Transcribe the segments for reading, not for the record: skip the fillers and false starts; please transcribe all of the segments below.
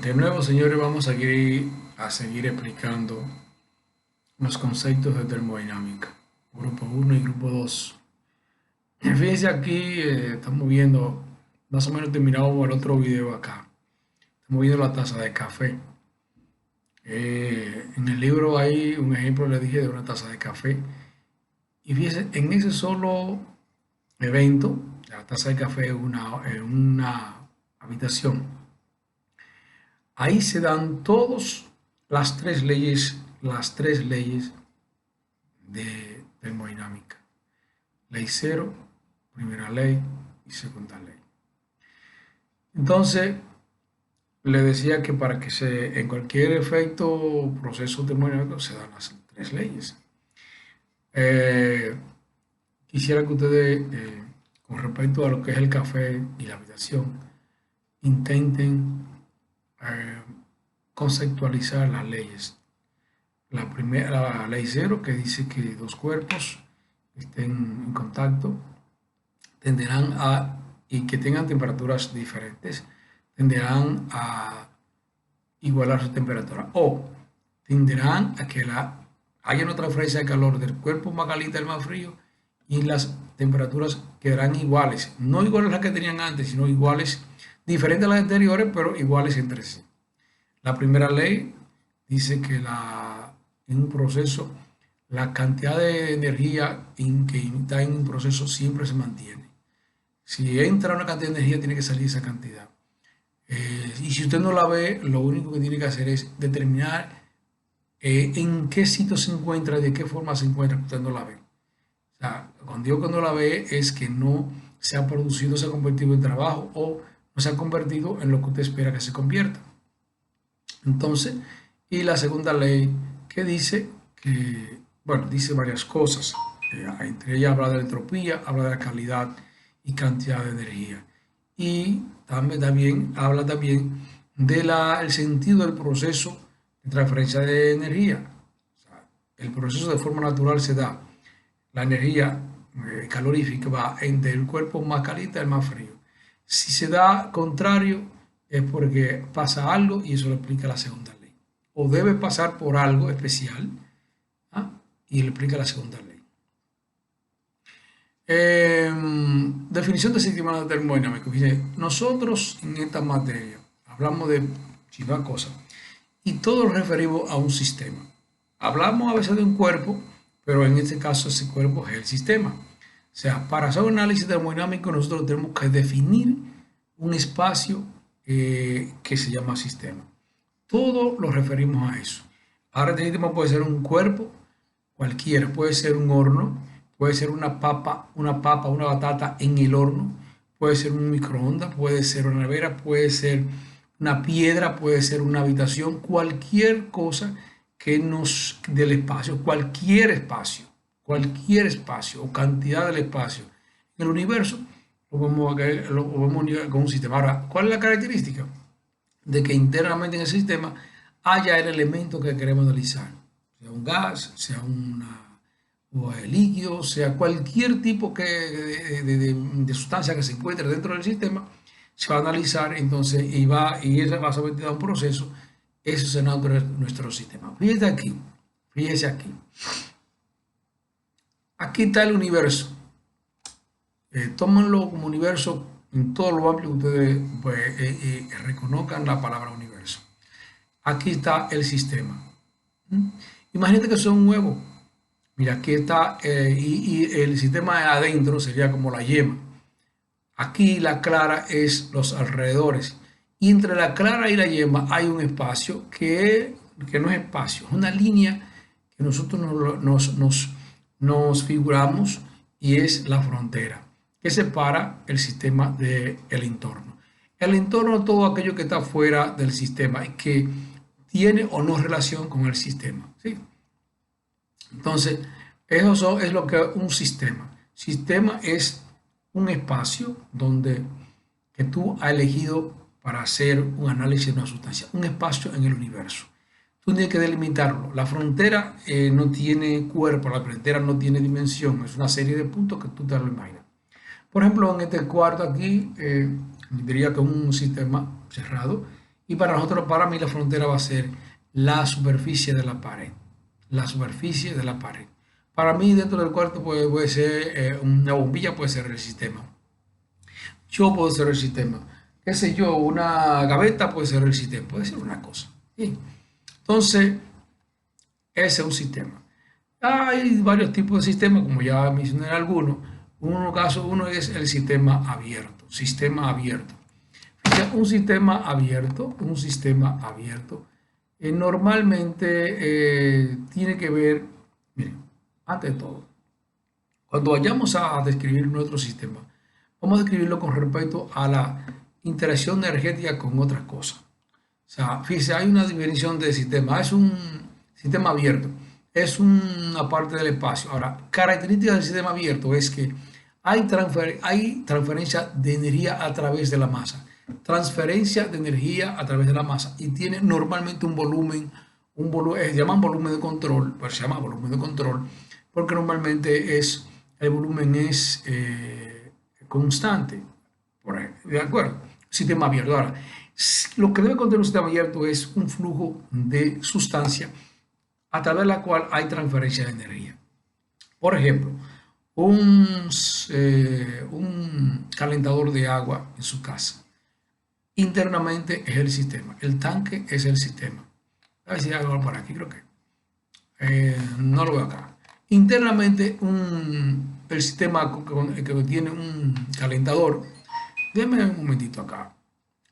De nuevo, señores, vamos a seguir explicando los conceptos de termodinámica. Grupo uno y grupo 2. Fíjense aquí, estamos viendo, más o menos terminamos el otro video acá. Estamos viendo la taza de café. En el libro hay un ejemplo, le dije, de una taza de café. Y fíjense, en ese solo evento, la taza de café en una habitación, ahí se dan todas las tres leyes de termodinámica. Ley cero, primera ley y segunda ley. Entonces, le decía que para que en cualquier efecto o proceso termodinámico se dan las tres leyes. Quisiera que ustedes, con respecto a lo que es el café y la habitación, intenten eh, conceptualizar las leyes. La primera, la ley cero, que dice que dos cuerpos estén en contacto, tenderán a, y que tengan temperaturas diferentes, tenderán a igualar su temperatura, o tenderán a que haya una transferencia de calor del cuerpo más caliente al más frío, y las temperaturas quedarán iguales, no iguales a las que tenían antes, sino iguales, diferentes a las anteriores, pero iguales entre sí. La primera ley dice que en un proceso la cantidad de energía que está en un proceso siempre se mantiene. Si entra una cantidad de energía, tiene que salir esa cantidad. Y si usted no la ve, lo único que tiene que hacer es determinar en qué sitio se encuentra y de qué forma se encuentra, que usted no la ve. O sea, cuando digo que no la ve es que no se ha producido, se ha convertido en trabajo o no se ha convertido en lo que usted espera que se convierta. Entonces, y la segunda ley que dice que, bueno, dice varias cosas. Entre ellas habla de la entropía, habla de la calidad y cantidad de energía. Y también habla también del sentido del proceso de transferencia de energía. O sea, el proceso de forma natural se da. La energía calorífica va entre el cuerpo más caliente al más frío. Si se da contrario, es porque pasa algo y eso lo explica la segunda ley. O debe pasar por algo especial, ¿ah? Y lo explica la segunda ley. Definición de sistema termodinámico. Nosotros en esta materia hablamos de muchísimas cosas y todo lo referimos a un sistema. Hablamos a veces de un cuerpo, pero en este caso ese cuerpo es el sistema. O sea, para hacer un análisis termodinámico nosotros tenemos que definir un espacio que se llama sistema. Todo lo referimos a eso. Ahora este sistema puede ser un cuerpo cualquiera, puede ser un horno, puede ser una papa, una batata en el horno, puede ser un microondas, puede ser una nevera, puede ser una piedra, puede ser una habitación, cualquier cosa que nos del espacio, cualquier espacio o cantidad del espacio en el universo, lo vamos a unir con un sistema. Ahora, ¿cuál es la característica? De que internamente en el sistema haya el elemento que queremos analizar, sea un gas, sea o líquido, sea cualquier tipo de sustancia que se encuentre dentro del sistema, se va a analizar entonces y esa va a someter a un proceso. Eso será nuestro sistema. Fíjese aquí. Aquí está el universo. Tómenlo como universo en todo lo amplio que ustedes pues, reconozcan la palabra universo. Aquí está el sistema. Imagínate que son un huevo. Mira, aquí está, y el sistema adentro sería como la yema. Aquí la clara es los alrededores. Y entre la clara y la yema hay un espacio que no es espacio, es una línea que nosotros nos figuramos y es la frontera que separa el sistema del entorno. El entorno es todo aquello que está fuera del sistema y que tiene o no relación con el sistema. ¿Sí? Entonces, eso es lo que es un sistema. Sistema es un espacio que tú has elegido para hacer un análisis de una sustancia, un espacio en el universo. Tú tienes que delimitarlo. La frontera no tiene cuerpo, la frontera no tiene dimensión, es una serie de puntos que tú te lo imaginas. Por ejemplo, en este cuarto aquí, diría que es un sistema cerrado Y para nosotros, para mí, la frontera va a ser la superficie de la pared. La superficie de la pared. Para mí, dentro del cuarto puede ser una bombilla, puede ser el sistema. Yo puedo ser el sistema. Qué sé yo, una gaveta puede ser el sistema. Puede ser una cosa. Bien. Entonces, ese es un sistema. Hay varios tipos de sistemas, como ya mencioné algunos. Uno es el sistema abierto. Sistema abierto. Fíjate, un sistema abierto, normalmente tiene que ver, miren, ante todo, cuando vayamos a describir nuestro sistema, vamos a describirlo con respecto a la interacción energética con otras cosas. O sea, fíjese, hay una definición de sistema, es un sistema abierto, es una parte del espacio. Ahora, característica del sistema abierto es que hay transferencia de energía a través de la masa. Transferencia de energía a través de la masa. Y tiene normalmente se llama volumen de control, pues se llama volumen de control, porque normalmente el volumen es constante. ¿De acuerdo? Sistema abierto. Ahora, lo que debe contener un sistema abierto es un flujo de sustancia a través de la cual hay transferencia de energía. Por ejemplo, un calentador de agua en su casa. Internamente es el sistema. El tanque es el sistema. A ver si hay algo por aquí, creo que. No lo veo acá. Internamente el sistema que tiene un calentador. Déjenme un momentito acá.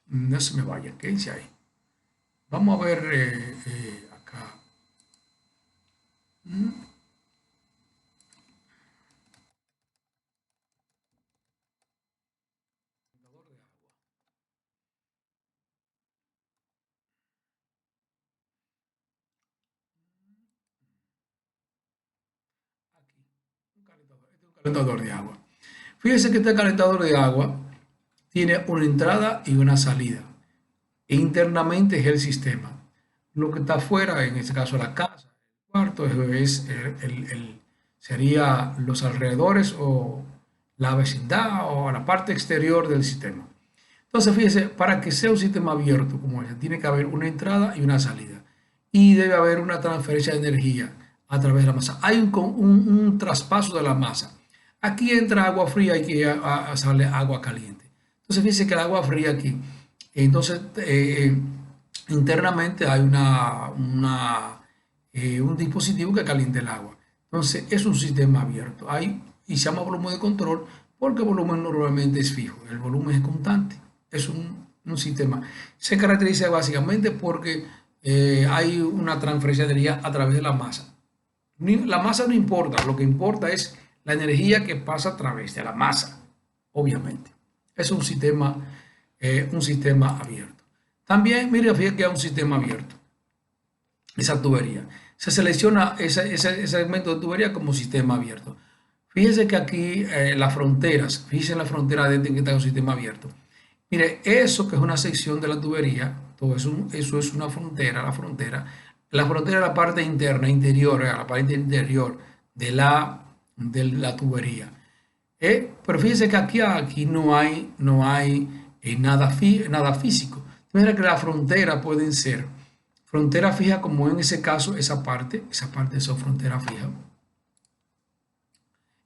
No se me vaya. Quédense ahí. Vamos a ver acá. Aquí. Un calentador. Este es un calentador de agua. Fíjense que este calentador de agua tiene una entrada y una salida. E internamente es el sistema. Lo que está afuera, en este caso la casa, el cuarto, sería los alrededores o la vecindad o la parte exterior del sistema. Entonces, fíjese, para que sea un sistema abierto como ese, tiene que haber una entrada y una salida. Y debe haber una transferencia de energía a través de la masa. Hay un traspaso de la masa. Aquí entra agua fría y que sale agua caliente. Entonces, fíjese que el agua fría aquí, entonces, internamente hay un dispositivo que calienta el agua. Entonces, es un sistema abierto. Y se llama volumen de control porque el volumen normalmente es fijo. El volumen es constante. Es un sistema. Se caracteriza básicamente porque hay una transferencia de energía a través de la masa. La masa no importa. Lo que importa es la energía que pasa a través de la masa, obviamente. Es un sistema abierto. También, mire, fíjate que hay un sistema abierto. Esa tubería. Se selecciona ese segmento de tubería como sistema abierto. Fíjese que aquí las fronteras, fíjese en la frontera de que está un sistema abierto. Mire, eso que es una sección de la tubería, todo eso es una frontera, la frontera. La frontera es la parte interna, interior, la parte interior de la tubería. Pero fíjese que aquí no hay nada físico. De manera que la frontera pueden ser frontera fija, como en ese caso, esa parte es frontera fija.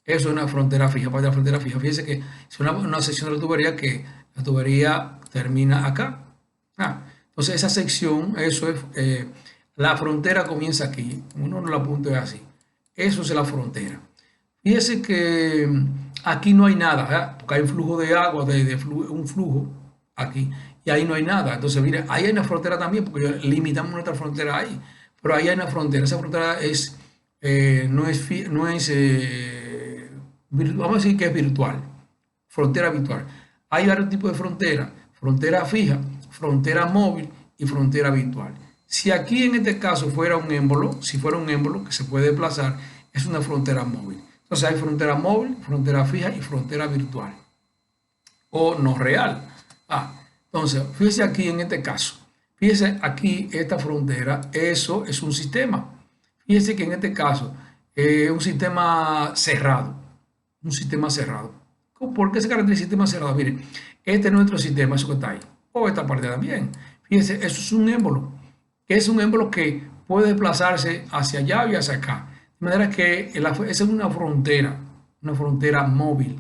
Eso es una frontera fija, parte de la frontera fija. Fíjese que es una sección de la tubería que la tubería termina acá. Entonces esa sección, eso es, la frontera comienza aquí. Uno no la apunta así. Eso es la frontera. Fíjese que aquí no hay nada, ¿verdad? Porque hay un flujo de agua, un flujo aquí, y ahí no hay nada. Entonces, mire, ahí hay una frontera también, porque limitamos nuestra frontera ahí, pero ahí hay una frontera. Esa frontera vamos a decir que es virtual, frontera virtual. Hay varios tipos de frontera: frontera fija, frontera móvil y frontera virtual. Si aquí en este caso fuera un émbolo, si fuera un émbolo que se puede desplazar, es una frontera móvil. Entonces hay frontera móvil, frontera fija y frontera virtual o no real. Entonces, fíjese aquí en este caso. Fíjese aquí esta frontera, eso es un sistema. Fíjese que en este caso es un sistema cerrado. Un sistema cerrado. ¿Por qué se caracteriza el sistema cerrado? Miren, este es nuestro sistema, eso que está ahí. O esta parte también. Fíjense, eso es un émbolo, que es un émbolo que puede desplazarse hacia allá y hacia acá. De manera que esa es una frontera móvil.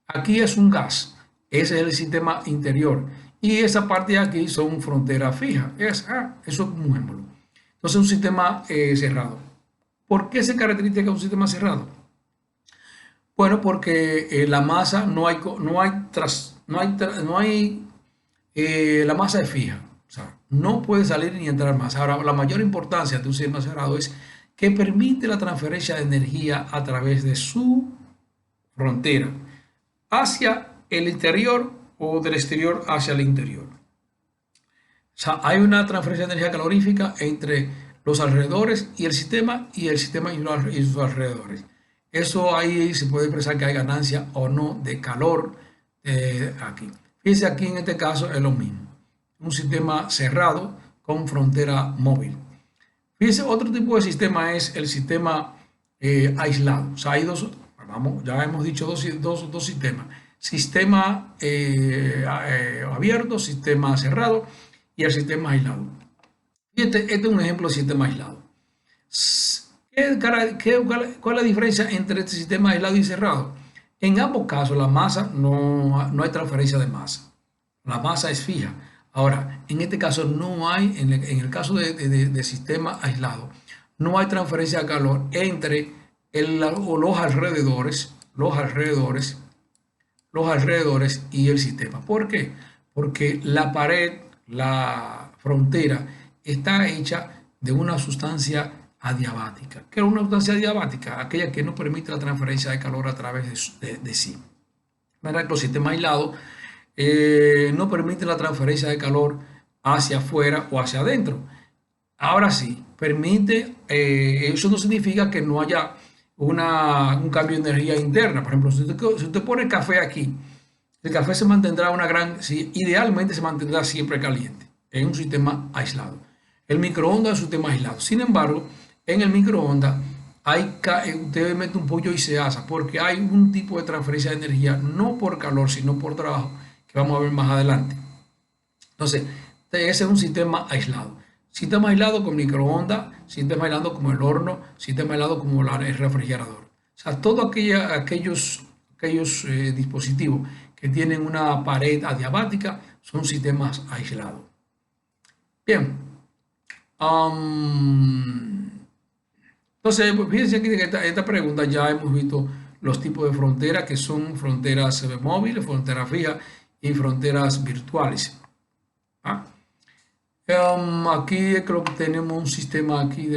Aquí es un gas, ese es el sistema interior. Y esa parte de aquí son fronteras fijas. Eso es un émbolo. Entonces, un sistema cerrado. ¿Por qué se caracteriza un sistema cerrado? Bueno, porque la masa la masa es fija. O sea, no puede salir ni entrar más. Ahora, la mayor importancia de un sistema cerrado es que permite la transferencia de energía a través de su frontera hacia el interior o del exterior hacia el interior. O sea, hay una transferencia de energía calorífica entre los alrededores y el sistema y sus alrededores. Eso ahí se puede expresar que hay ganancia o no de calor aquí. Fíjense, aquí en este caso es lo mismo. Un sistema cerrado con frontera móvil. Fíjense, otro tipo de sistema es el sistema aislado. O sea, hay ya hemos dicho dos sistemas. Sistema abierto, sistema cerrado y el sistema aislado. Y este es un ejemplo de sistema aislado. ¿Cuál es la diferencia entre este sistema aislado y cerrado? En ambos casos, la masa no hay transferencia de masa. La masa es fija. Ahora, en este caso no hay, en el caso de sistema aislado, no hay transferencia de calor entre los alrededores y el sistema. ¿Por qué? Porque la pared, la frontera, está hecha de una sustancia adiabática. ¿Qué es una sustancia adiabática? Aquella que no permite la transferencia de calor a través de sí. Los sistemas aislados no permiten la transferencia de calor hacia afuera o hacia adentro. Ahora sí, permite, eso no significa que no haya un cambio de energía interna. Por ejemplo, si usted pone café aquí, el café se mantendrá idealmente se mantendrá siempre caliente en un sistema aislado. El microondas es un sistema aislado. Sin embargo, en el microondas usted mete un pollo y se asa porque hay un tipo de transferencia de energía, no por calor, sino por trabajo, que vamos a ver más adelante. Entonces, ese es un sistema aislado. Sistema aislado con microondas, sistema aislado como el horno, sistema aislado como el refrigerador. O sea, todos aquellos dispositivos que tienen una pared adiabática son sistemas aislados. Bien. Entonces, fíjense aquí que esta pregunta ya hemos visto los tipos de fronteras, que son fronteras móviles, fronteras fijas y fronteras virtuales. Aquí creo que tenemos un sistema aquí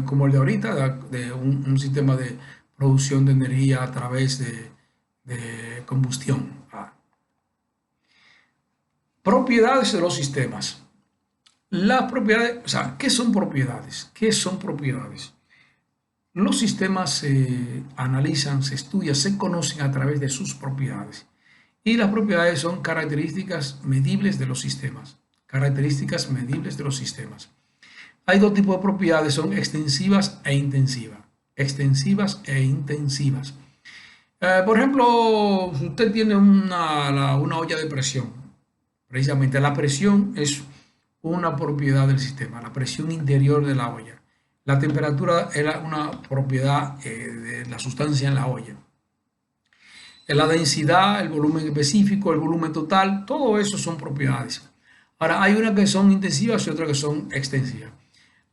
como el de ahorita, de un sistema de producción de energía a través de combustión. Propiedades de los sistemas. Las propiedades, o sea, ¿qué son propiedades? ¿Qué son propiedades? Los sistemas se analizan, se estudian, se conocen a través de sus propiedades. Y las propiedades son características medibles de los sistemas. Características medibles de los sistemas. Hay dos tipos de propiedades, son extensivas e intensivas. Extensivas e intensivas. Por ejemplo, si usted tiene una olla de presión, precisamente la presión es una propiedad del sistema, la presión interior de la olla. La temperatura era una propiedad de la sustancia en la olla. La densidad, el volumen específico, el volumen total, todo eso son propiedades. Ahora, hay unas que son intensivas y otras que son extensivas.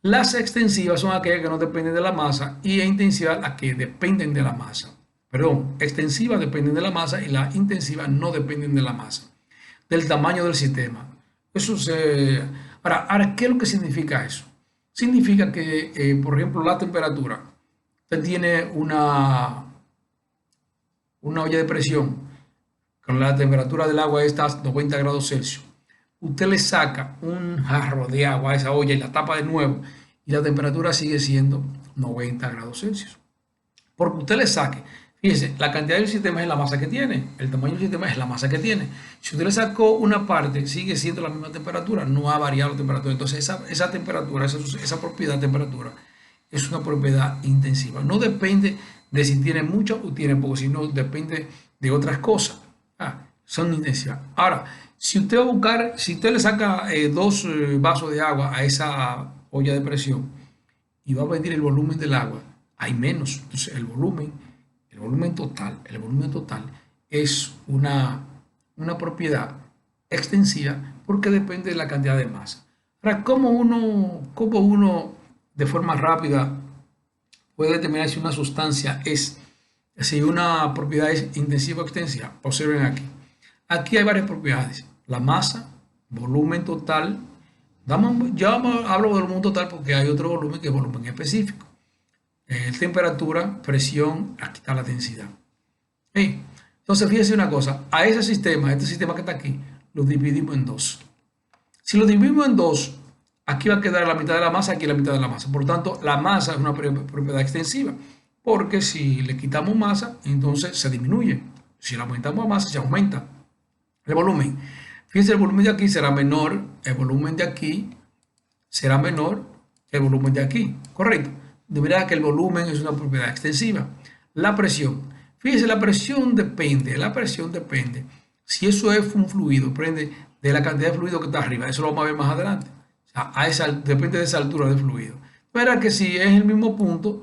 Las extensivas son aquellas que no dependen de la masa y intensivas las que dependen de la masa. Perdón, extensivas dependen de la masa y las intensivas no dependen de la masa, del tamaño del sistema. Ahora, ¿qué es lo que significa eso? Significa que, por ejemplo, la temperatura. Usted tiene una olla de presión con la temperatura del agua está a 90 grados Celsius. Usted le saca un jarro de agua a esa olla y la tapa de nuevo y la temperatura sigue siendo 90 grados Celsius. Porque usted le saque, fíjese, la cantidad del sistema es la masa que tiene, el tamaño del sistema es la masa que tiene. Si usted le sacó una parte, sigue siendo la misma temperatura, no ha variado la temperatura. Entonces esa temperatura, esa propiedad de temperatura es una propiedad intensiva. No depende de si tiene mucho o tiene poco, sino depende de otras cosas. son intensivas. Ahora, si usted va a buscar, si usted le saca dos vasos de agua a esa olla de presión y va a medir el volumen del agua, hay menos. Entonces, el volumen total es una propiedad extensiva porque depende de la cantidad de masa. Ahora, cómo uno de forma rápida puede determinar si una sustancia si una propiedad es intensiva o extensiva? Observen aquí. Aquí hay varias propiedades. La masa, volumen total. Hablo del volumen total porque hay otro volumen que es volumen específico. Temperatura, presión, aquí está la densidad. ¿Sí? Entonces, fíjense una cosa. A ese sistema, este sistema que está aquí, lo dividimos en dos. Si lo dividimos en dos, aquí va a quedar la mitad de la masa, aquí la mitad de la masa. Por lo tanto, la masa es una propiedad extensiva. Porque si le quitamos masa, entonces se disminuye. Si le aumentamos a masa, se aumenta el volumen. Fíjense, el volumen de aquí será menor, el volumen de aquí será menor que el volumen de aquí, ¿correcto? De manera que el volumen es una propiedad extensiva. La presión. Fíjense, la presión depende. Si eso es un fluido, depende de la cantidad de fluido que está arriba. Eso lo vamos a ver más adelante. O sea, depende de esa altura de fluido. Pero que si es el mismo punto,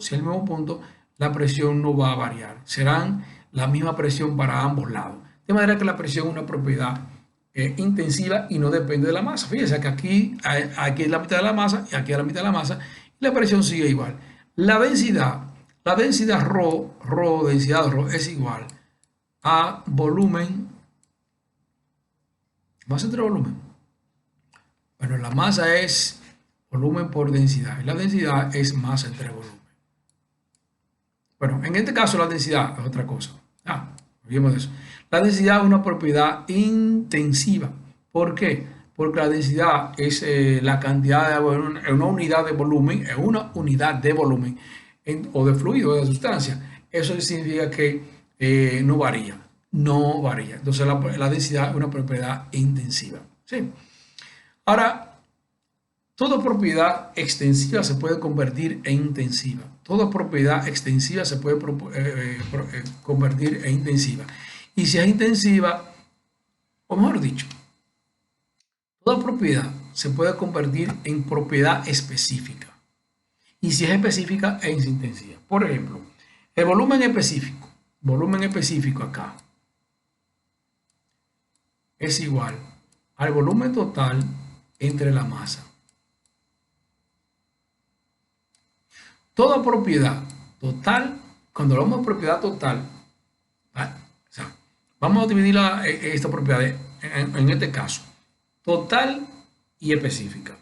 la presión no va a variar. Serán la misma presión para ambos lados. De manera que la presión es una propiedad intensiva y no depende de la masa. Fíjense que aquí es la mitad de la masa y aquí es la mitad de la masa y la presión sigue igual. La densidad densidad ρ es igual a volumen, masa entre volumen. Bueno, la masa es volumen por densidad y la densidad es masa entre volumen. Bueno, en este caso la densidad es otra cosa. Olvidemos de eso. La densidad es una propiedad intensiva. ¿Por qué? Porque la densidad es la cantidad de agua en una unidad de volumen, o de fluido, de sustancia. Eso significa que no varía. Entonces la densidad es una propiedad intensiva. ¿Sí? Ahora, toda propiedad extensiva se puede convertir en intensiva. Toda propiedad extensiva se puede convertir en intensiva. Y si es intensiva, o mejor dicho, toda propiedad se puede convertir en propiedad específica. Y si es específica, es intensiva. Por ejemplo, el volumen específico acá es igual al volumen total entre la masa. Toda propiedad total, cuando hablamos de propiedad total, vamos a dividir esta propiedad en este caso, total y específica.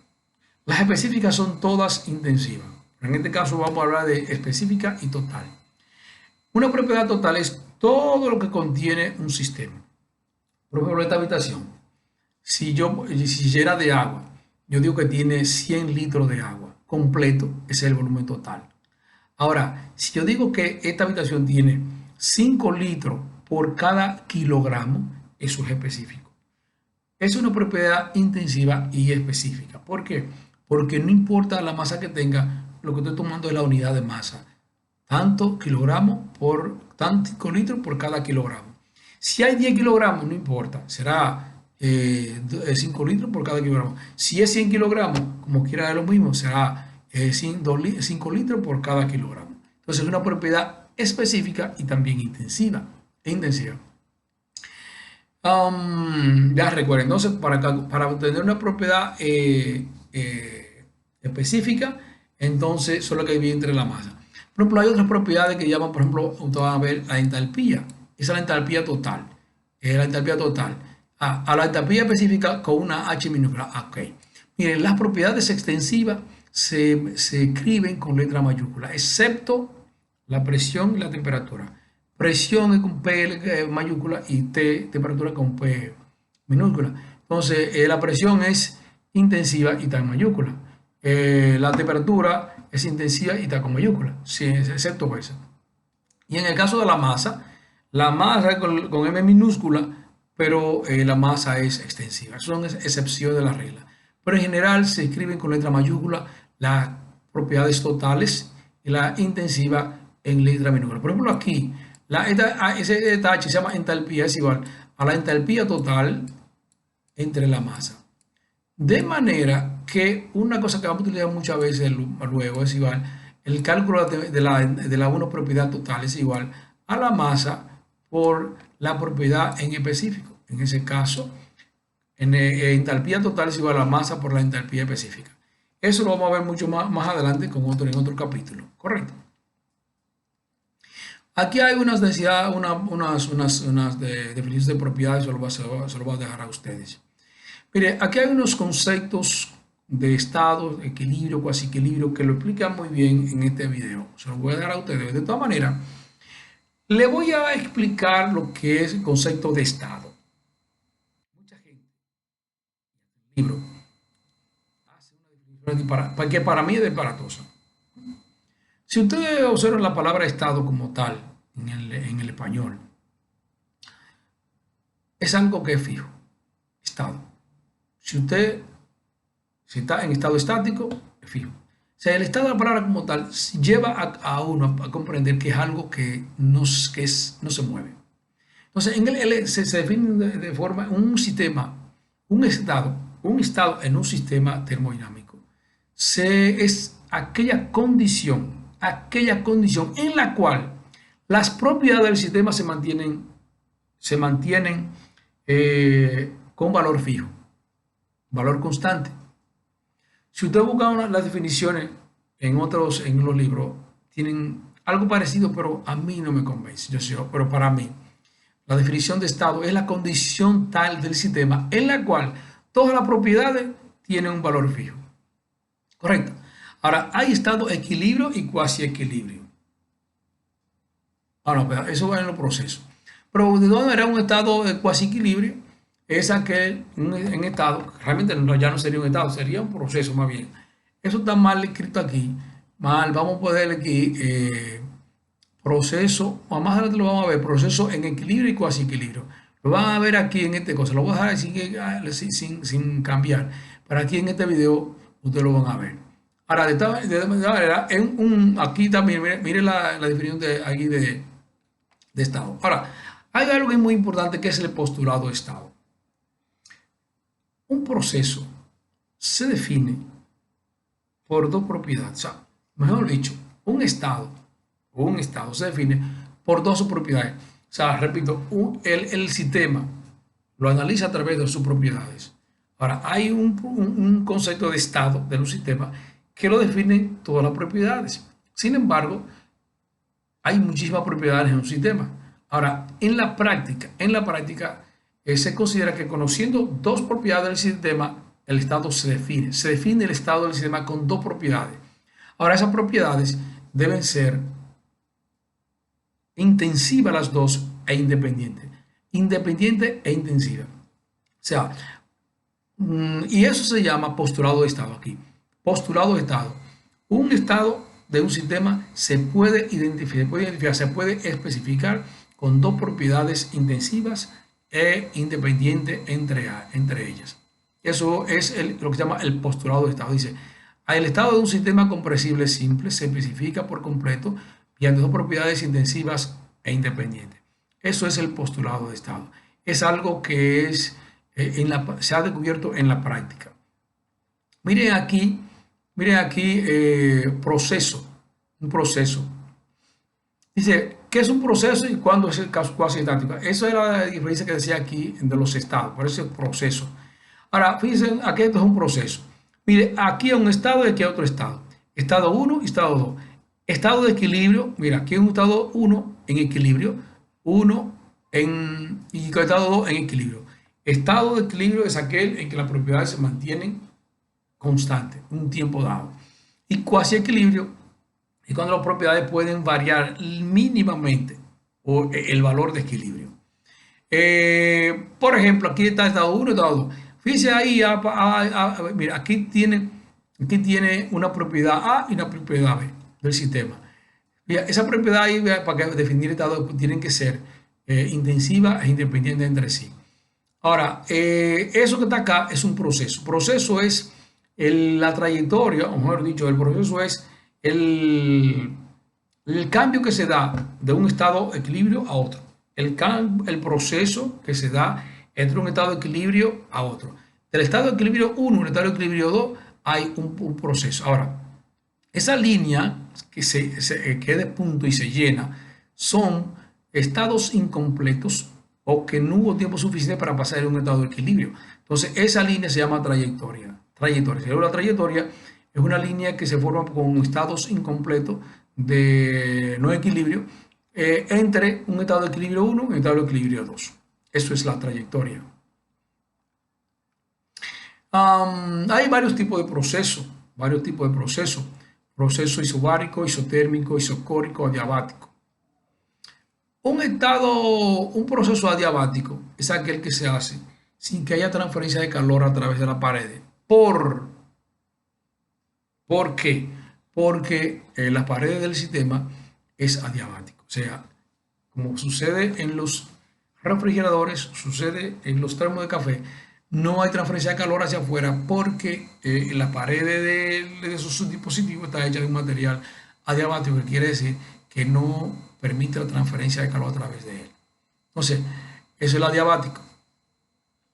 Las específicas son todas intensivas. En este caso vamos a hablar de específica y total. Una propiedad total es todo lo que contiene un sistema. Por ejemplo, esta habitación, si llena de agua, yo digo que tiene 100 litros de agua completo, ese es el volumen total. Ahora, si yo digo que esta habitación tiene 5 litros por cada kilogramo, eso es específico. Es una propiedad intensiva y específica. ¿Por qué? Porque no importa la masa que tenga, lo que estoy tomando es la unidad de masa. Tanto litros por cada kilogramo. Si hay 10 kilogramos, no importa, será 5 litros por cada kilogramo. Si es 100 kilogramos, como quiera de lo mismo, será 5 litros por cada kilogramo. Entonces es una propiedad específica y también intensiva. Ya recuerden, entonces para obtener una propiedad específica, entonces solo hay que dividir entre la masa. Por ejemplo, hay otras propiedades que llaman, por ejemplo, ustedes van a ver la entalpía. Esa es la entalpía total. A la entalpía específica con una H minúscula. Ok. Miren, las propiedades extensivas se escriben con letra mayúscula, excepto la presión y la temperatura. Presión es con P mayúscula y temperatura con P minúscula. Entonces, la presión es intensiva y está en mayúscula. La temperatura es intensiva y está con mayúscula, sí, excepto eso. Y en el caso de la masa es con M minúscula, pero la masa es extensiva. Son excepciones de la regla. Pero en general se escriben con letra mayúscula las propiedades totales y la intensiva en letra minúscula. Por ejemplo, aquí, esta H se llama entalpía, es igual a la entalpía total entre la masa. De manera que una cosa que vamos a utilizar muchas veces luego es igual, el cálculo de la una propiedad total es igual a la masa por la propiedad en específico. En ese caso, entalpía total es igual a la masa por la entalpía específica. Eso lo vamos a ver mucho más adelante en otro capítulo, ¿correcto? Aquí hay unas definiciones de propiedades, se lo voy a dejar a ustedes. Mire, aquí hay unos conceptos de estado, equilibrio, cuasi equilibrio, que lo explican muy bien en este video. Se lo voy a dar a ustedes. De todas maneras, le voy a explicar lo que es el concepto de estado. Mucha gente, en el libro, hace una definición que para mí es disparatosa. Si ustedes observan la palabra estado como tal en el español, es algo que es fijo, estado. Si está en estado estático, es fijo. O sea, el estado de la palabra como tal lleva a uno a comprender que es algo que no se mueve. Entonces, se define de forma un sistema, un estado en un sistema termodinámico. Es aquella condición en la cual las propiedades del sistema se mantienen con valor fijo, valor constante. Si usted busca las definiciones en los libros, tienen algo parecido, pero a mí no me convence. Pero para mí, la definición de estado es la condición tal del sistema en la cual todas las propiedades tienen un valor fijo. Correcto. Ahora, hay estado equilibrio y cuasi equilibrio. No, eso va en los procesos. Pero de todas maneras, un estado de cuasi equilibrio es aquel, un estado, realmente ya no sería un estado, sería un proceso más bien. Eso está mal escrito aquí, mal, vamos a poner aquí proceso, o más adelante lo vamos a ver, proceso en equilibrio y cuasi equilibrio. Lo van a ver aquí en este cosa, lo voy a dejar sin cambiar, pero aquí en este video ustedes lo van a ver. Ahora, de esta manera, aquí también, mire la definición de estado. Ahora, hay algo que es muy importante que es el postulado de estado. Un proceso se define por dos propiedades. O sea, mejor dicho, un estado se define por dos propiedades. O sea, repito, el sistema lo analiza a través de sus propiedades. Ahora, hay un concepto de estado de un sistema que lo definen todas las propiedades. Sin embargo, hay muchísimas propiedades en un sistema. Ahora, en la práctica, se considera que conociendo dos propiedades del sistema, el estado se define. Se define el estado del sistema con dos propiedades. Ahora, esas propiedades deben ser intensivas las dos e independientes. Independiente e intensiva. O sea, y eso se llama postulado de estado aquí. Postulado de estado. Un estado de un sistema se puede identificar, se puede especificar con dos propiedades intensivas e independientes entre ellas. Eso es lo que se llama el postulado de estado. Dice, el estado de un sistema compresible simple se especifica por completo mediante dos propiedades intensivas e independientes. Eso es el postulado de estado. Es algo que se ha descubierto en la práctica. Miren aquí, proceso. Un proceso. Dice, ¿qué es un proceso y cuándo es el caso cuasi estático? Eso era la diferencia que decía aquí de los estados, por eso es proceso. Ahora, fíjense, aquí esto es un proceso. Mire, aquí hay un estado y aquí hay otro estado. Estado 1 y estado 2. Estado de equilibrio, mira, aquí hay un estado 1 en equilibrio, y estado 2 en equilibrio. Estado de equilibrio es aquel en que las propiedades se mantienen constantes, un tiempo dado. Y cuasi equilibrio es cuando las propiedades pueden variar mínimamente o el valor de equilibrio. Por ejemplo, aquí está estado 1 y estado 2. Fíjense ahí, mira, aquí tiene una propiedad A y una propiedad B del sistema. Mira, esa propiedad ahí, para definir el estado, tienen que ser intensivas e independientes entre sí. Ahora, eso que está acá es un proceso. Proceso es la trayectoria, o mejor dicho, el proceso es el cambio que se da de un estado de equilibrio a otro. el proceso que se da entre un estado de equilibrio a otro. Del estado de equilibrio 1 al estado de equilibrio 2 hay un proceso. Ahora, esa línea que de punto y se llena son estados incompletos o que no hubo tiempo suficiente para pasar en un estado de equilibrio. Entonces, esa línea se llama trayectoria. La trayectoria es una línea que se forma con estados incompletos de no equilibrio entre un estado de equilibrio 1 y un estado de equilibrio 2. Eso es la trayectoria. Hay varios tipos de procesos, proceso isobárico, isotérmico, isocórico, adiabático. Un proceso adiabático es aquel que se hace sin que haya transferencia de calor a través de la pared. ¿Por qué? Porque las paredes del sistema es adiabático. O sea, como sucede en los refrigeradores, sucede en los termos de café, no hay transferencia de calor hacia afuera porque la pared de esos dispositivos está hecha de un material adiabático, que quiere decir que no permite la transferencia de calor a través de él. Entonces, eso es el adiabático.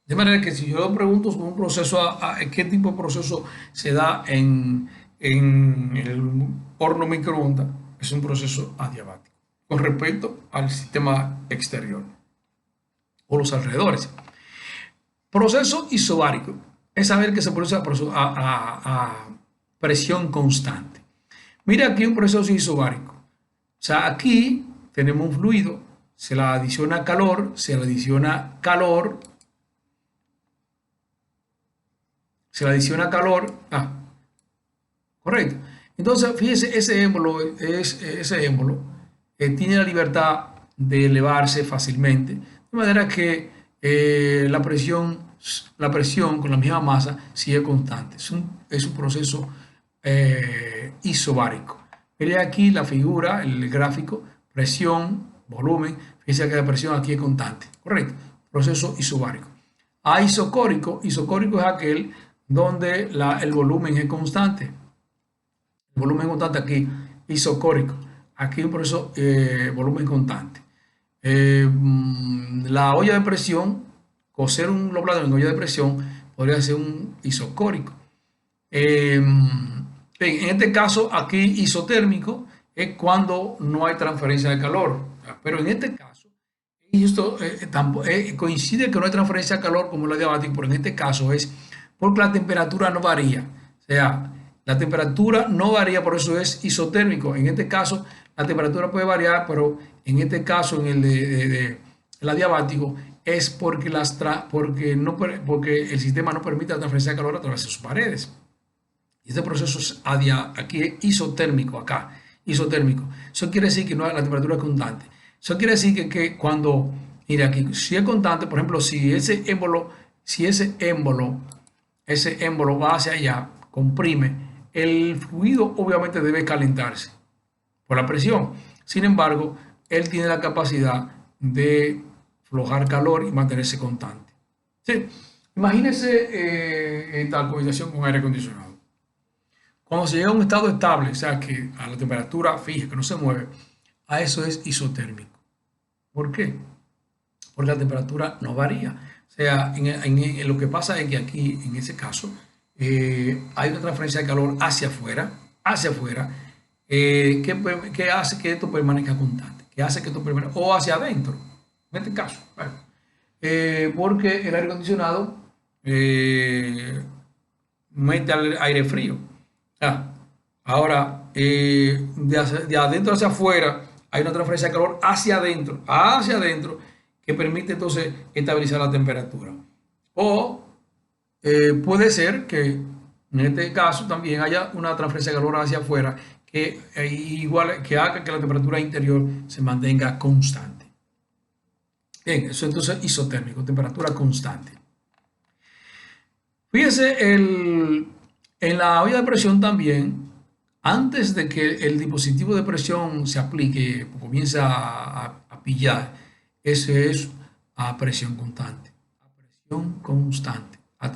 De manera que si yo le pregunto sobre un proceso, ¿qué tipo de proceso se da en el horno microondas? Es un proceso adiabático con respecto al sistema exterior o los alrededores. Proceso isobárico es saber que se produce a presión constante. Mira aquí un proceso isobárico. O sea, aquí tenemos un fluido, se le adiciona calor, correcto. Entonces, fíjese, ese émbolo tiene la libertad de elevarse fácilmente, de manera que la presión con la misma masa sigue constante. Es un proceso isobárico. Mire aquí la figura, el gráfico, presión, volumen. Fíjense que la presión aquí es constante, correcto. Proceso isobárico. Isocórico es aquel donde el volumen es constante. El volumen es constante aquí, isocórico. Aquí un proceso volumen constante. La olla de presión, cocer un loblador en olla de presión podría ser un isocórico. En este caso, aquí isotérmico es cuando no hay transferencia de calor. Pero en este caso, y esto coincide que no hay transferencia de calor como la diabática, pero en este caso es porque la temperatura no varía. O sea, la temperatura no varía, por eso es isotérmico. En este caso, la temperatura puede variar, pero en este caso, en el el adiabático, es porque el sistema no permite la transferencia de calor a través de sus paredes. Y este proceso es aquí es isotérmico, isotérmico. Eso quiere decir que la temperatura es constante. Eso quiere decir que cuando, mira aquí, si es constante, por ejemplo, si ese émbolo va hacia allá, comprime, el fluido obviamente debe calentarse por la presión. Sin embargo, él tiene la capacidad de flojar calor y mantenerse constante. ¿Sí? Imagínese esta combinación con aire acondicionado. Cuando se llega a un estado estable, o sea, que a la temperatura fija, que no se mueve, a eso es isotérmico. ¿Por qué? Porque la temperatura no varía. O sea, lo que pasa es que aquí, en ese caso, hay una transferencia de calor hacia afuera, que hace que esto permanezca constante, o hacia adentro, en este caso. Bueno, porque el aire acondicionado mete al aire frío. Ahora, de adentro hacia afuera, hay una transferencia de calor hacia adentro, que permite entonces estabilizar la temperatura. O puede ser que en este caso también haya una transferencia de calor hacia afuera que haga que la temperatura interior se mantenga constante. Bien, eso entonces isotérmico, temperatura constante. Fíjese, en la olla de presión también, antes de que el dispositivo de presión se aplique, comienza a pillar, ese es a presión constante.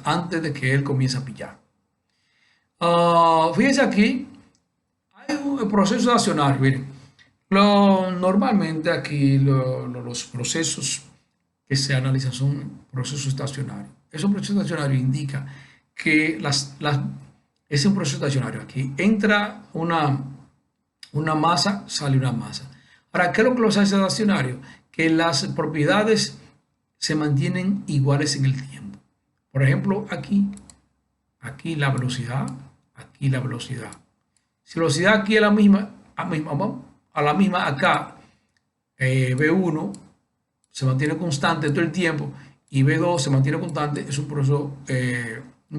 Antes de que él comience a pillar. Fíjense aquí, hay un proceso estacionario. Miren, Normalmente aquí los procesos que se analizan son procesos estacionarios. Esos procesos estacionarios indica que es un proceso estacionario. Aquí entra una masa, sale una masa. Ahora, ¿qué es lo que los hace estacionarios? Que las propiedades se mantienen iguales en el tiempo. Por ejemplo, aquí la velocidad, aquí la velocidad. Si la velocidad aquí es la misma acá, B1 se mantiene constante todo el tiempo y B2 se mantiene constante, es un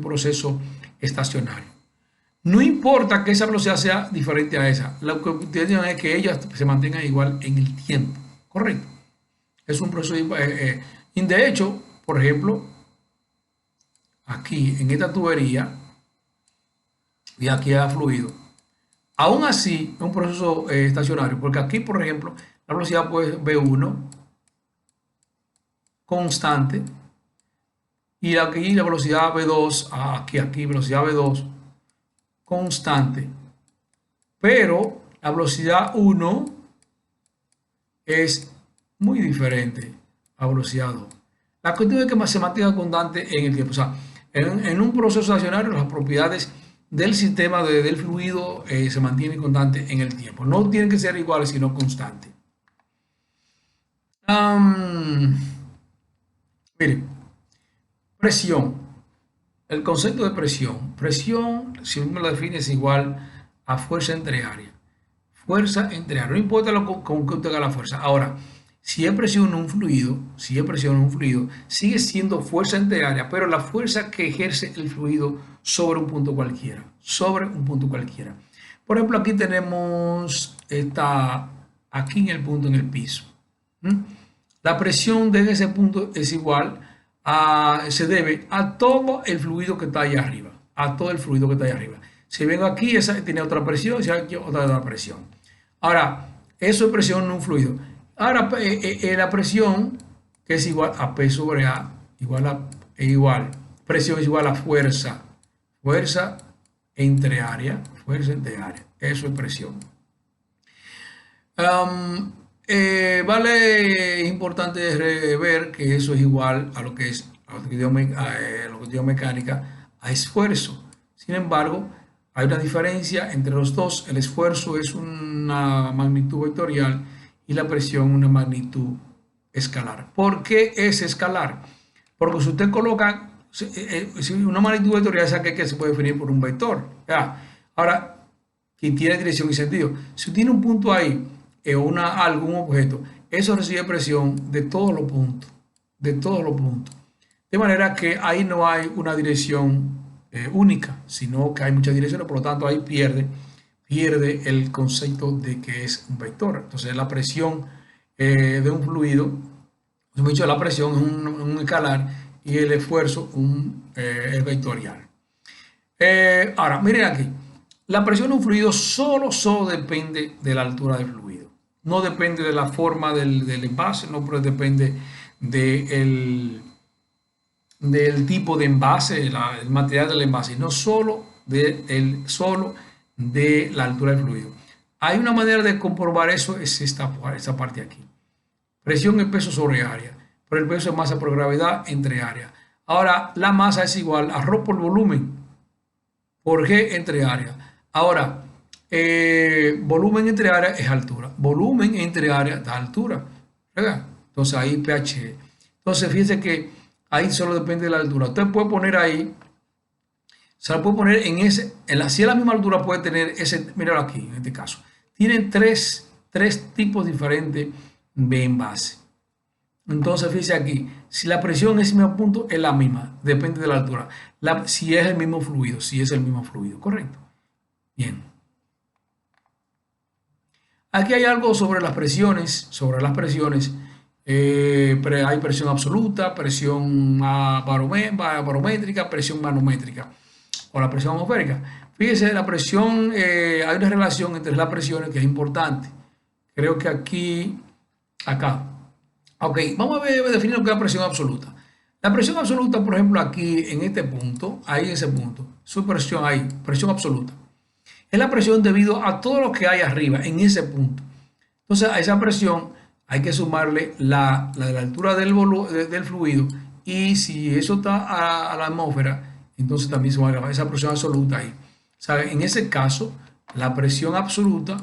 proceso estacionario. No importa que esa velocidad sea diferente a esa, lo que ustedes tienen es que ellas se mantengan igual en el tiempo, ¿correcto? Es un proceso, y de hecho, por ejemplo, aquí en esta tubería, y aquí ha fluido, aún así es un proceso estacionario, porque aquí, por ejemplo, la velocidad puede B1 constante y aquí la velocidad B2, aquí velocidad B2 constante, pero la velocidad 1 es muy diferente a velocidad 2. La cuestión es que se mantenga constante en el tiempo. O sea, en un proceso estacionario las propiedades del sistema del fluido se mantienen constantes en el tiempo. No tienen que ser iguales, sino constantes. Miren, presión. El concepto de presión. Presión, si uno lo define, es igual a fuerza entre área. Fuerza entre área. No importa con que usted haga la fuerza. Ahora, si es presión en un fluido, sigue siendo fuerza entre área, pero la fuerza que ejerce el fluido sobre un punto cualquiera. Sobre un punto cualquiera. Por ejemplo, aquí tenemos aquí en el punto en el piso. La presión de ese punto es igual se debe a todo el fluido que está allá arriba. A todo el fluido que está allá arriba. Si vengo aquí, esa tiene otra presión, si aquí otra presión. Ahora, eso es presión en un fluido. Ahora, la presión, que es igual a P sobre A, igual. Presión es igual a fuerza. Fuerza entre área. Fuerza entre área. Eso es presión. Vale, importante ver que eso es igual a lo que es la mecánica, a esfuerzo. Sin embargo, hay una diferencia entre los dos. El esfuerzo es una magnitud vectorial y la presión una magnitud escalar. ¿Por qué es escalar? Porque si usted coloca una magnitud vectorial, esa que se puede definir por un vector. ¿Ya? Ahora, que tiene dirección y sentido. Si tiene un punto ahí, algún objeto, eso recibe presión de todos los puntos, de manera que ahí no hay una dirección única, sino que hay muchas direcciones, por lo tanto ahí pierde el concepto de que es un vector. Entonces la presión de un fluido, como he dicho, la presión es un escalar y el esfuerzo es vectorial. Ahora, miren aquí, la presión de un fluido solo depende de la altura del fluido. No depende de la forma del envase, no depende del tipo de envase, el material del envase, no solo de la altura del fluido. Hay una manera de comprobar eso, es esta parte aquí. Presión es peso sobre área, pero el peso es masa por gravedad entre área. Ahora, la masa es igual a ρ por volumen por G entre área. Ahora, volumen entre área es altura. Volumen entre área da altura, ¿verdad? Entonces ahí pH. Entonces fíjense que ahí solo depende de la altura. Usted puede poner ahí, se la puede poner si es la misma altura puede tener míralo aquí en este caso. Tienen tres tipos diferentes de envase. Entonces fíjense aquí, si la presión es el mismo punto, es la misma, depende de la altura. Si es el mismo fluido, correcto. Bien. Aquí hay algo sobre las presiones. Hay presión absoluta, presión barométrica, presión manométrica o la presión atmosférica. Fíjese, la presión, hay una relación entre las presiones que es importante. Creo que acá. Ok, vamos a definir lo que es la presión absoluta. La presión absoluta, por ejemplo, aquí en este punto, ahí en ese punto, su presión ahí, presión absoluta. Es la presión debido a todo lo que hay arriba, en ese punto. Entonces a esa presión hay que sumarle la de la altura del fluido, y si eso está a la atmósfera, entonces también sumar esa presión absoluta ahí. ¿Sabe? En ese caso, la presión absoluta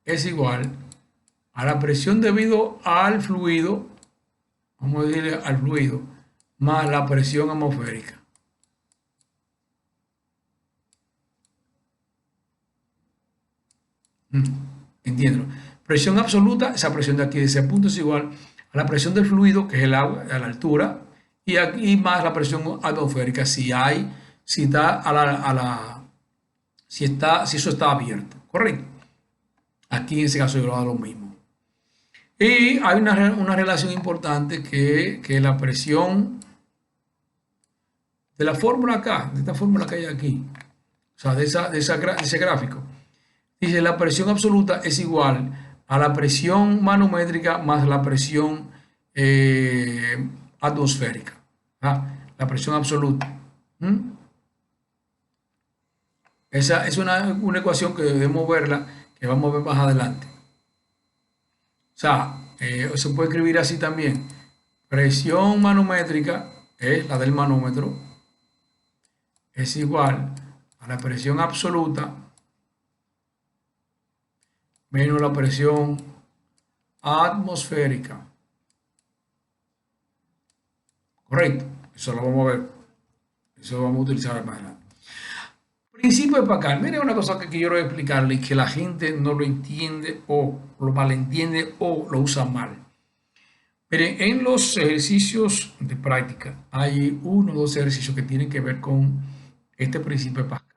es igual a la presión debido al fluido, vamos a decirle al fluido, más la presión atmosférica. Entiendo. Presión absoluta, esa presión de aquí, de ese punto, es igual a la presión del fluido, que es el agua, a la altura, y aquí más la presión atmosférica, si está si eso está abierto, ¿correcto? Aquí en ese caso yo hago lo mismo. Y hay una relación importante que la presión de la fórmula acá, de esta fórmula que hay aquí, o sea, de ese gráfico. Dice, la presión absoluta es igual a la presión manométrica más la presión atmosférica. La presión absoluta. ¿Mm? Esa es una ecuación que debemos verla, que vamos a ver más adelante. O sea, se puede escribir así también. Presión manométrica es la del manómetro, es igual a la presión absoluta menos la presión atmosférica. Correcto. Eso lo vamos a ver. Eso lo vamos a utilizar más adelante. Principio de Pascal. Mire una cosa que quiero explicarle y que la gente no lo entiende o lo malentiende o lo usa mal. Mire, en los ejercicios de práctica hay uno o dos ejercicios que tienen que ver con este principio de Pascal.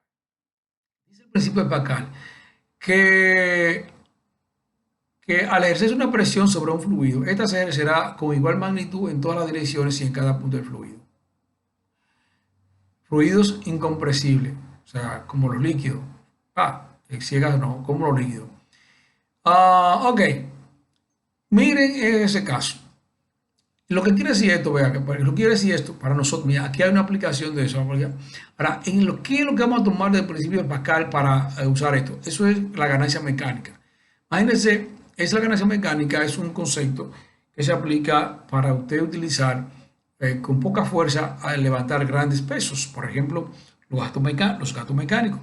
Dice el principio de Pascal que al ejercerse una presión sobre un fluido, esta se ejercerá con igual magnitud en todas las direcciones y en cada punto del fluido. Fluidos incompresibles, o sea, como los líquidos. Ciegas no, como los líquidos. Ok, miren ese caso. Lo que quiere decir esto, vea, lo que quiere decir esto para nosotros, mira, aquí hay una aplicación de eso. Ahora, ¿qué es lo que vamos a tomar del principio de Pascal para usar esto? Eso es la ganancia mecánica. Imagínense, la ganancia mecánica es un concepto que se aplica para usted utilizar con poca fuerza al levantar grandes pesos. Por ejemplo, los gatos mecánicos.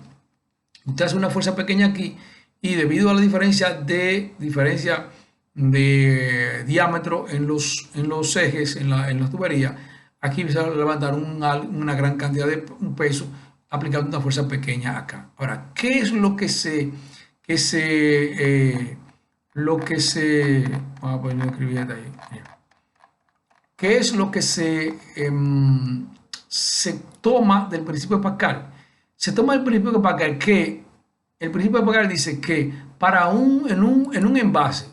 Usted hace una fuerza pequeña aquí y debido a la diferencia de diámetro en los ejes, en las tuberías, aquí se va a levantar una gran cantidad de peso aplicando una fuerza pequeña acá. Ahora, ¿qué es lo que se vamos a poner ahí. ¿Qué es lo que se toma del principio de Pascal? Se toma el principio de Pascal que el principio de Pascal dice que en un envase,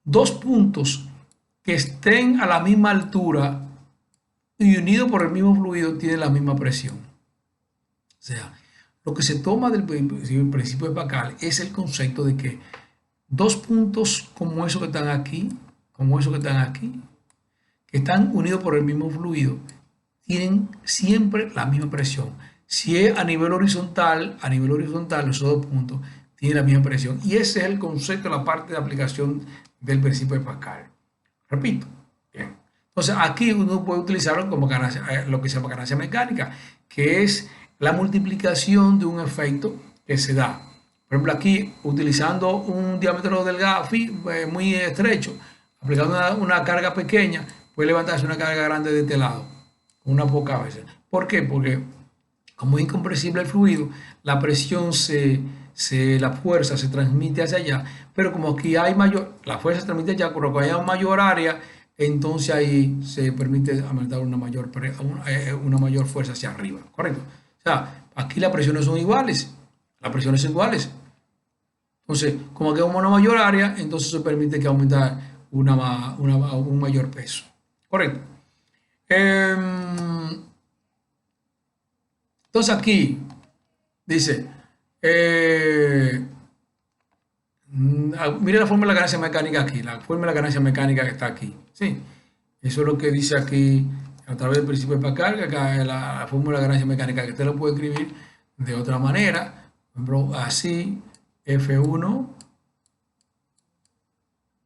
dos puntos que estén a la misma altura y unidos por el mismo fluido tienen la misma presión. O sea, lo que se toma del principio de Pascal es el concepto de que dos puntos como esos que están aquí, que están unidos por el mismo fluido, tienen siempre la misma presión. Si es a nivel horizontal, esos dos puntos tienen la misma presión. Y ese es el concepto, la parte de aplicación del principio de Pascal. Repito. Bien. Entonces, aquí uno puede utilizarlo como lo que se llama ganancia mecánica, que es la multiplicación de un efecto que se da. Por ejemplo, aquí, utilizando un diámetro delgado, muy estrecho, aplicando una carga pequeña, puede levantarse una carga grande de este lado, una poca veces. ¿Por qué? Porque como es incompresible el fluido, la presión la fuerza se transmite hacia allá, pero como aquí hay la fuerza se transmite allá, pero cuando hay mayor área, entonces ahí se permite aumentar una mayor fuerza hacia arriba, ¿correcto? O sea, aquí las presiones son iguales, Entonces, como aquí hay una mayor área, entonces se permite que aumentar un mayor peso, ¿correcto? Entonces aquí dice, mire la fórmula de la ganancia mecánica aquí, la fórmula de la ganancia mecánica que está aquí, ¿sí? Eso es lo que dice aquí a través del principio de Pascal, que acá es la fórmula de ganancia mecánica, que usted lo puede escribir de otra manera, Por ejemplo, así, F1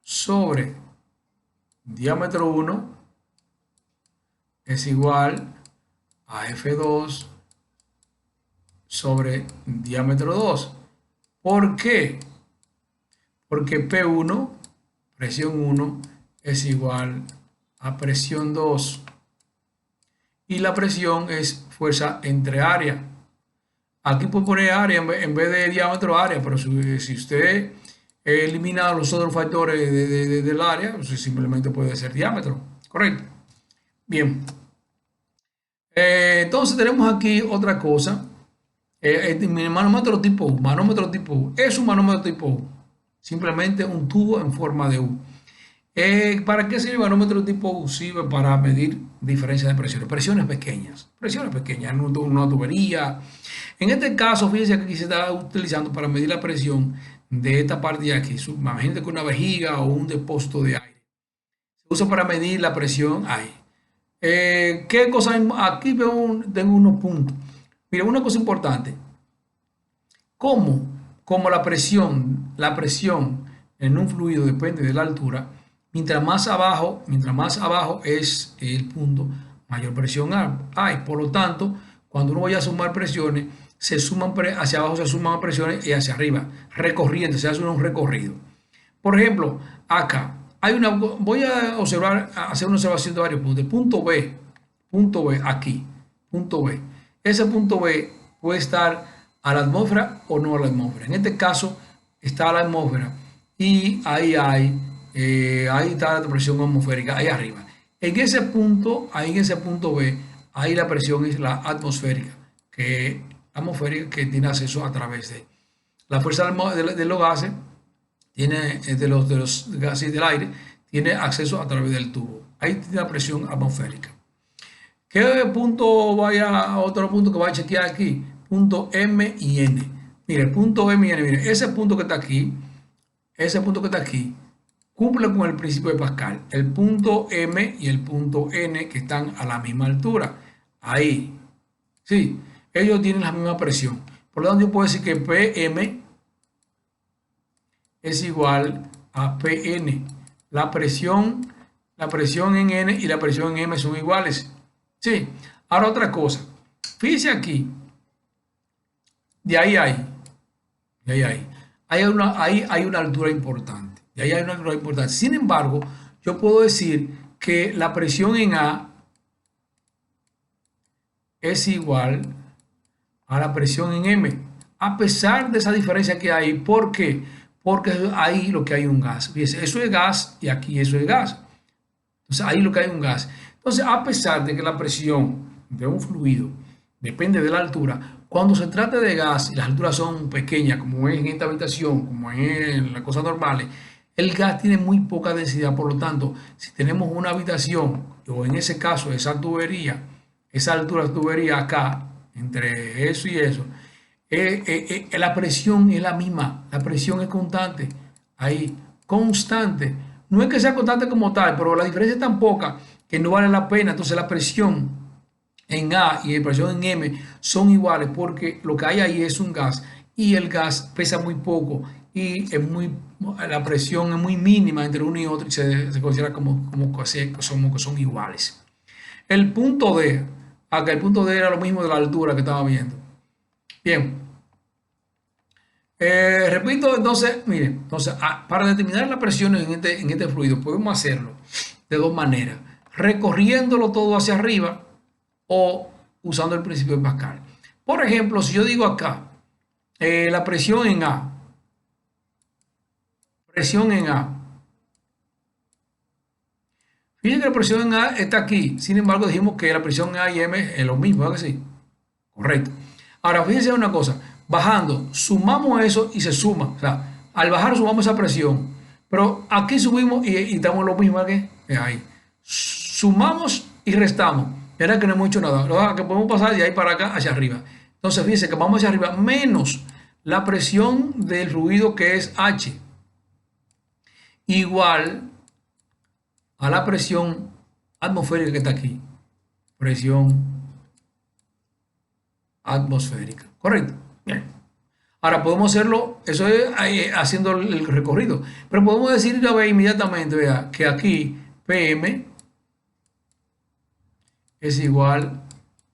sobre diámetro 1 es igual a F2 sobre diámetro 2. ¿Por qué? Porque P1, presión 1, es igual a presión 2. Y la presión es fuerza entre área. Aquí puedo poner área en vez de diámetro área, pero si usted elimina los otros factores del área, pues simplemente puede ser diámetro. Correcto. Bien. Entonces tenemos aquí otra cosa. Mi manómetro tipo U. Manómetro tipo U. Es un manómetro tipo U. Simplemente un tubo en forma de U. ¿Para qué sirve el manómetro tipo U? Sirve para medir diferencias de presiones. Presiones pequeñas en una tubería. En este caso, fíjense que aquí se está utilizando para medir la presión de esta parte de aquí. Imagínate que una vejiga o un depósito de aire. Se usa para medir la presión ahí. ¿Qué cosa hay? Aquí tengo unos puntos. Mira, una cosa importante. ¿Cómo? Como la presión en un fluido depende de la altura, mientras más abajo es el punto, mayor presión hay. Por lo tanto, cuando uno vaya a sumar presiones, hacia abajo se suman presiones y hacia arriba, recorriendo, se hace un recorrido. Por ejemplo, acá voy a hacer una observación de varios puntos. Punto B, aquí, punto B. Ese punto B puede estar a la atmósfera o no a la atmósfera. En este caso está a la atmósfera y ahí está la presión atmosférica, ahí arriba. En ese punto B, ahí la presión es la atmosférica que tiene acceso a través de la fuerza de los gases de los gases del aire, tiene acceso a través del tubo. Ahí tiene la presión atmosférica. ¿Qué punto vaya a otro punto que va a chequear aquí? Punto M y N. Mire, punto M y N, mire, ese punto que está aquí, cumple con el principio de Pascal. El punto M y el punto N que están a la misma altura. Ahí. Sí, ellos tienen la misma presión. Por lo tanto, yo puedo decir que PM es igual a Pn. La presión en N y la presión en M son iguales. Sí. Ahora otra cosa. Fíjese aquí. De ahí hay. De ahí hay. Hay una altura importante. De ahí hay una altura importante. Sin embargo, yo puedo decir que la presión en A es igual a la presión en M. A pesar de esa diferencia que hay. ¿Por qué? Porque ahí lo que hay un gas. Fíjense, eso es gas y aquí eso es gas. Entonces ahí lo que hay un gas. Entonces, a pesar de que la presión de un fluido depende de la altura, cuando se trata de gas y las alturas son pequeñas, como es en esta habitación, como es en las cosas normales, el gas tiene muy poca densidad. Por lo tanto, si tenemos una habitación, o en ese caso esa tubería, esa altura de tubería acá, entre eso y eso, la presión es la misma, la presión es constante, ahí, constante. No es que sea constante como tal, pero la diferencia es tan poca que no vale la pena. Entonces la presión en A y la presión en M son iguales porque lo que hay ahí es un gas y el gas pesa muy poco y la presión es muy mínima entre uno y otro y se considera como que son iguales. El punto D, acá el punto D era lo mismo de la altura que estaba viendo. Bien, repito, entonces, miren, para determinar las presiones en este fluido podemos hacerlo de dos maneras, recorriéndolo todo hacia arriba o usando el principio de Pascal. Por ejemplo, si yo digo acá, la presión en A, fíjense que la presión en A está aquí, sin embargo dijimos que la presión en A y M es lo mismo, ¿verdad que sí? Correcto. Ahora, fíjense una cosa, bajando, sumamos eso y se suma. O sea, al bajar sumamos esa presión. Pero aquí subimos y damos lo mismo que ahí. Sumamos y restamos. Verá que no hemos hecho nada. Lo que podemos pasar de ahí para acá hacia arriba. Entonces, fíjense que vamos hacia arriba menos la presión del fluido que es H. Igual a la presión atmosférica que está aquí. Presión atmosférica. Correcto. Bien. Ahora podemos hacerlo, eso es haciendo el recorrido, pero podemos decir ya ve inmediatamente, vea, que aquí PM es igual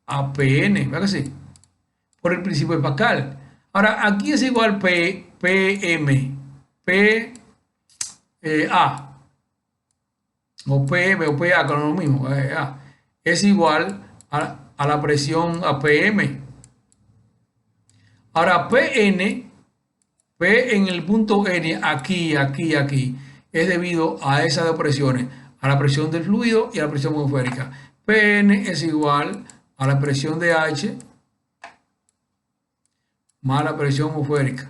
a PN, ¿verdad que sí? Por el principio de Pascal. Ahora, aquí es igual PM, A, o PM o PA, con lo mismo, es igual a la presión a PM. Ahora, PN, P en el punto N, aquí, es debido a esas dos presiones, a la presión del fluido y a la presión atmosférica. PN es igual a la presión de H más la presión atmosférica.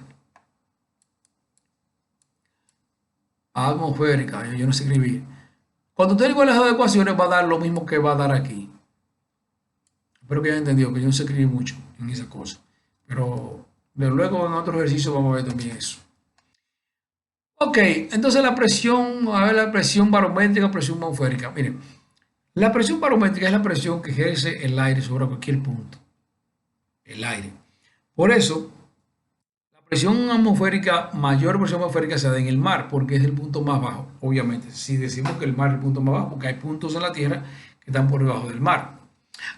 Atmosférica, yo no sé escribir. Cuando usted iguala las dos ecuaciones va a dar lo mismo que va a dar aquí. Espero que hayan entendido que yo no sé escribir mucho en esa cosa. Pero luego en otro ejercicio vamos a ver también eso. Ok, entonces la presión, a ver la presión barométrica, presión atmosférica. Miren, la presión barométrica es la presión que ejerce el aire sobre cualquier punto. El aire. Por eso, la presión atmosférica, mayor presión atmosférica se da en el mar, porque es el punto más bajo. Obviamente, si decimos que el mar es el punto más bajo, porque hay puntos en la Tierra que están por debajo del mar.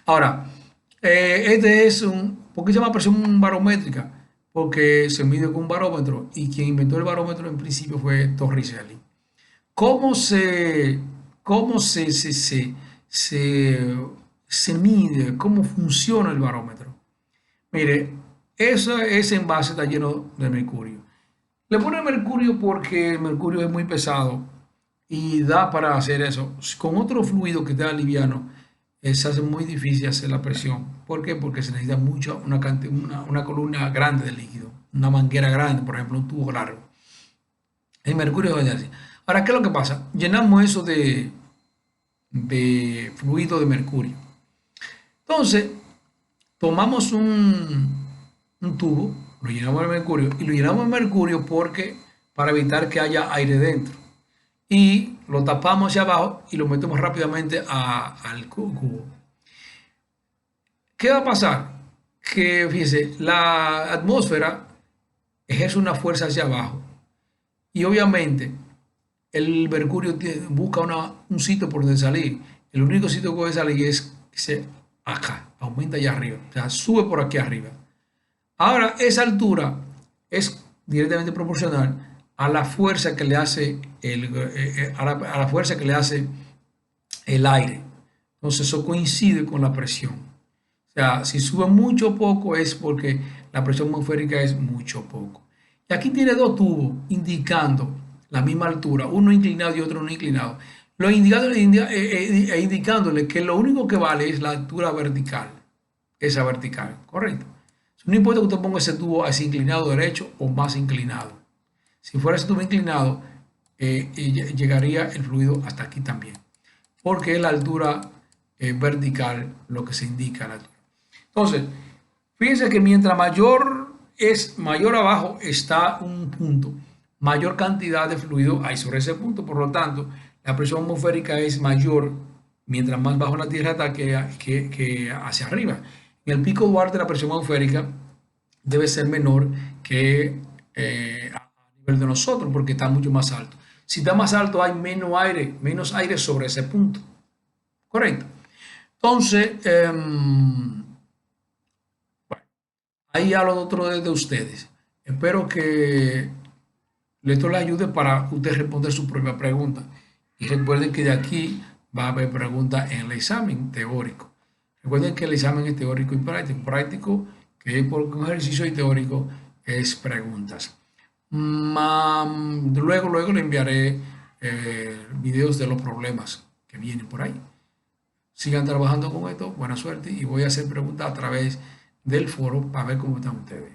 Ahora, este es ¿por qué se llama presión barométrica? Porque se mide con un barómetro y quien inventó el barómetro en principio fue Torricelli. ¿Cómo se, se mide? ¿Cómo funciona el barómetro? Mire, ese envase está lleno de mercurio. Le ponen mercurio porque el mercurio es muy pesado y da para hacer eso. Con otro fluido que está liviano, se hace muy difícil hacer la presión. ¿Por qué? Porque se necesita mucho, una columna grande de líquido, una manguera grande, por ejemplo, un tubo largo. El mercurio es así. Ahora, ¿qué es lo que pasa? Llenamos eso de fluido de mercurio. Entonces, tomamos un tubo, lo llenamos de mercurio y lo llenamos de mercurio porque para evitar que haya aire dentro. Y lo tapamos hacia abajo y lo metemos rápidamente al cubo. ¿Qué va a pasar? Que, fíjese, la atmósfera ejerce una fuerza hacia abajo y obviamente el mercurio busca un sitio por donde salir. El único sitio que puede salir es acá, aumenta allá arriba, o sea, sube por aquí arriba. Ahora, esa altura es directamente proporcional a la fuerza que le hace a la fuerza que le hace el aire. Entonces, eso coincide con la presión. O sea, si sube mucho o poco es porque la presión atmosférica es mucho o poco. Y aquí tiene dos tubos indicando la misma altura, uno inclinado y otro no inclinado. Indicándole que lo único que vale es la altura vertical, esa vertical, correcto. No importa que usted ponga ese tubo así inclinado derecho o más inclinado. Si fuera ese tubo inclinado, llegaría el fluido hasta aquí también, porque es la altura vertical lo que se indica la altura. Entonces, fíjense que mientras mayor abajo está un punto, mayor cantidad de fluido hay sobre ese punto. Por lo tanto, la presión atmosférica es mayor mientras más bajo la Tierra está que hacia arriba. En el pico Duarte la presión atmosférica debe ser menor que a nivel de nosotros porque está mucho más alto. Si está más alto hay menos aire sobre ese punto. Correcto. Entonces, bueno, ahí hablo de otro de ustedes. Espero que esto les ayude para usted responder su propia pregunta. Y recuerden que de aquí va a haber preguntas en el examen teórico. Recuerden que el examen es teórico y práctico. Práctico, que es por un ejercicio, y teórico es preguntas. Luego le enviaré videos de los problemas que vienen por ahí. Sigan trabajando con esto, buena suerte y voy a hacer preguntas a través del foro para ver cómo están ustedes.